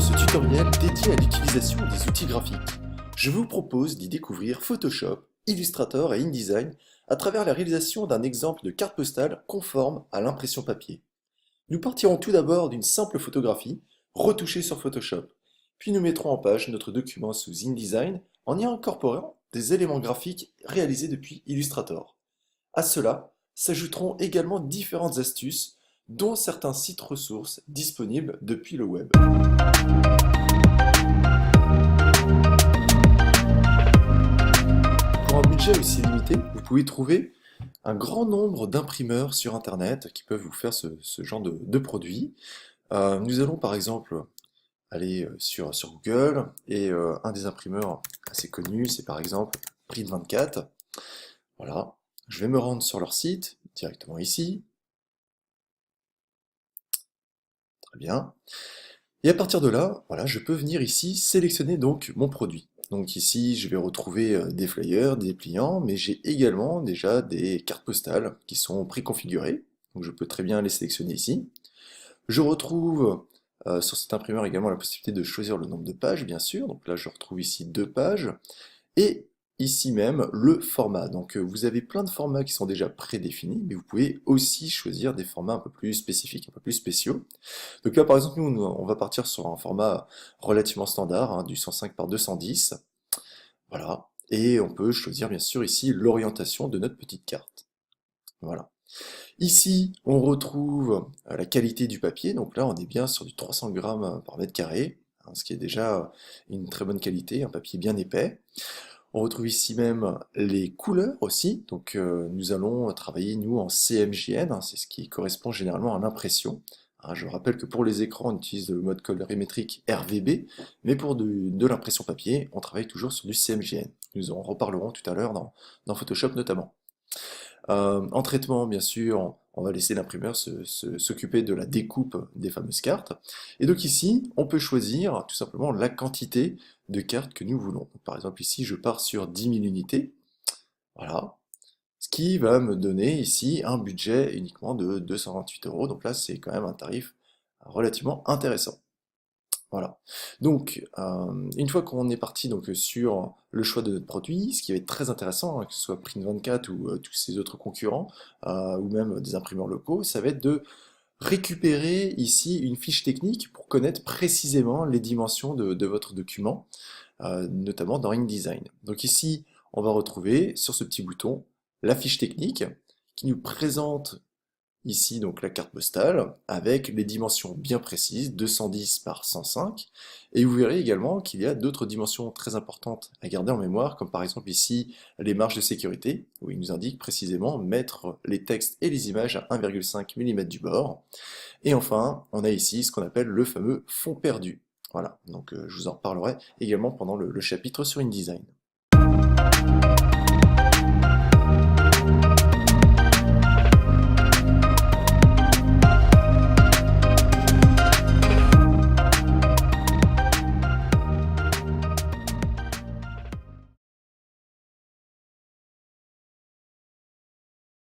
ce tutoriel dédié à l'utilisation des outils graphiques. Je vous propose d'y découvrir Photoshop, Illustrator et InDesign à travers la réalisation d'un exemple de carte postale conforme à l'impression papier. Nous partirons tout d'abord d'une simple photographie retouchée sur Photoshop, puis nous mettrons en page notre document sous InDesign en y incorporant des éléments graphiques réalisés depuis Illustrator. À cela s'ajouteront également différentes astuces, dont certains sites ressources disponibles depuis le web. Pour un budget aussi limité, vous pouvez trouver un grand nombre d'imprimeurs sur Internet qui peuvent vous faire ce genre de produits. Nous allons par exemple aller sur Google et un des imprimeurs assez connus, c'est par exemple Print24. Voilà, je vais me rendre sur leur site directement ici. Très bien. Et à partir de là, voilà, je peux venir ici sélectionner donc mon produit. Donc ici, je vais retrouver des flyers, des dépliants, mais j'ai également déjà des cartes postales qui sont préconfigurées. Donc je peux très bien les sélectionner ici. Je retrouve sur cet imprimeur également la possibilité de choisir le nombre de pages, bien sûr. Donc là, je retrouve ici 2 pages. Et ici même, le format. Donc vous avez plein de formats qui sont déjà prédéfinis, mais vous pouvez aussi choisir des formats un peu plus spécifiques, un peu plus spéciaux. Donc là, par exemple, nous, on va partir sur un format relativement standard, hein, du 105 par 210. Voilà. Et on peut choisir, bien sûr, ici, l'orientation de notre petite carte. Voilà. Ici, on retrouve la qualité du papier. Donc là, on est bien sur du 300 grammes par mètre carré, hein, ce qui est déjà une très bonne qualité, un papier bien épais. On retrouve ici même les couleurs aussi. Donc nous allons travailler, nous, en CMJN, hein, c'est ce qui correspond généralement à l'impression. Hein, je rappelle que pour les écrans, on utilise le mode colorimétrique RVB, mais pour de l'impression papier, on travaille toujours sur du CMJN. Nous en reparlerons tout à l'heure dans Photoshop notamment. En traitement, bien sûr, on va laisser l'imprimeur s'occuper de la découpe des fameuses cartes. Et donc ici, on peut choisir tout simplement la quantité de cartes que nous voulons. Donc, par exemple, ici, je pars sur 10 000 unités. Voilà. Ce qui va me donner ici un budget uniquement de 228 €. Donc là, c'est quand même un tarif relativement intéressant. Voilà. Donc, une fois qu'on est parti donc, sur le choix de notre produit, ce qui va être très intéressant, hein, que ce soit Print24 ou tous ces autres concurrents, ou même des imprimeurs locaux, ça va être de récupérer ici une fiche technique pour connaître précisément les dimensions de votre document, notamment dans InDesign. Donc ici, on va retrouver sur ce petit bouton la fiche technique qui nous présente ici donc la carte postale avec les dimensions bien précises, 210 par 105, et vous verrez également qu'il y a d'autres dimensions très importantes à garder en mémoire, comme par exemple ici les marges de sécurité, où il nous indique précisément mettre les textes et les images à 1,5 mm du bord. Et enfin, on a ici ce qu'on appelle le fameux fond perdu. Voilà, donc je vous en reparlerai également pendant le chapitre sur InDesign.